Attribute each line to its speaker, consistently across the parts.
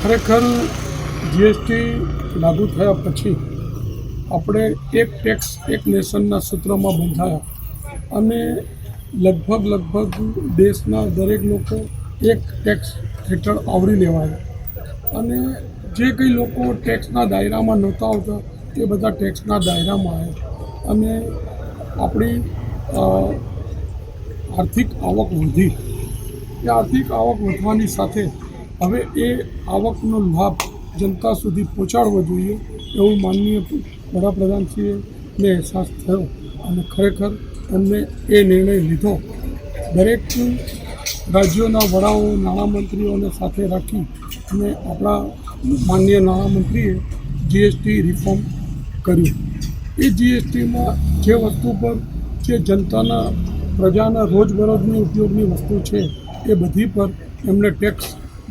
Speaker 1: ખરેખર જીએસટી લાગુ થયા પછી આપણે એક ટેક્સ એક નેશનના સૂત્રમાં બંધાયા અને લગભગ દેશના દરેક લોકો એક ટેક્સ હેઠળ આવરી લેવાયા અને જે કંઈ લોકો ટેક્સના દાયરામાં નહોતા આવતા એ બધા ટેક્સના દાયરામાં આવ્યા અને આપણી આર્થિક આવક વધી. એ આર્થિક આવક વધવાની સાથે હવે એ આવકનો લાભ જનતા સુધી પહોંચાડવો જોઈએ એવું માનનીય વડાપ્રધાનશ્રીને અહેસાસ થયો અને ખરેખર એમને એ નિર્ણય લીધો. દરેક રાજ્યોના વડાઓ નાણામંત્રીઓને સાથે રાખી અને આપણા માનનીય નાણામંત્રીએ જીએસટી રિફોર્મ કર્યું. એ જીએસટીમાં જે વસ્તુ પર જે જનતાના પ્રજાના રોજબરોજની ઉપયોગની વસ્તુ છે એ બધી પર એમણે ટેક્સ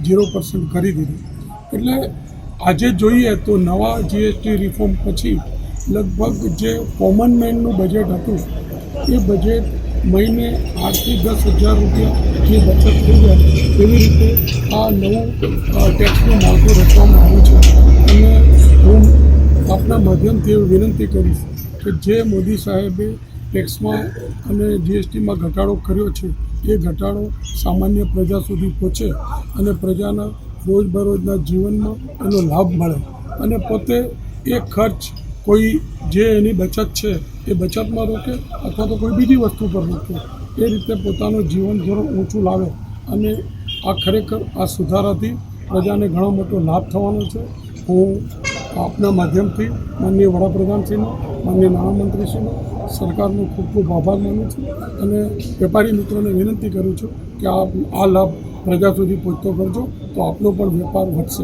Speaker 1: 0% કરી દીધું. એટલે આજે જોઈએ તો નવા જીએસટી રિફોર્મ પછી લગભગ જે કોમન મેનનું બજેટ હતું એ બજેટ મહિને 8 થી 10 હજાર રૂપિયા જે બચત થઈ જાય એવી રીતે આ નવું ટેક્સનું માળખું રચવામાં આવ્યું છે. અને હું આપના માધ્યમથી એવી વિનંતી કરીશ કે જે મોદી સાહેબે ટેક્સમાં અને જીએસટીમાં ઘટાડો કર્યો છે એ ઘટાડો સામાન્ય પ્રજા સુધી પહોંચે અને પ્રજાના રોજબરોજના જીવનમાં એનો લાભ મળે અને પોતે એ ખર્ચ કોઈ જે એની બચત છે એ બચતમાં રોકે અથવા તો કોઈ બીજી વસ્તુ પર રોકે એ રીતે પોતાનું જીવન ધોરણ ઊંચું લાવે અને આ ખરેખર આ સુધારાથી પ્રજાને ઘણો મોટો લાભ થવાનો છે. હું આપના માધ્યમથી માનનીય વડાપ્રધાનશ્રીનો માનનીય નાણામંત્રીશ્રીનો સરકારનો ખૂબ ખૂબ આભાર માનું છું અને વેપારી મિત્રોને વિનંતી કરું છું કે આ લાભ પ્રજા સુધી પહોંચતો કરજો તો આપનો પણ વેપાર વધશે.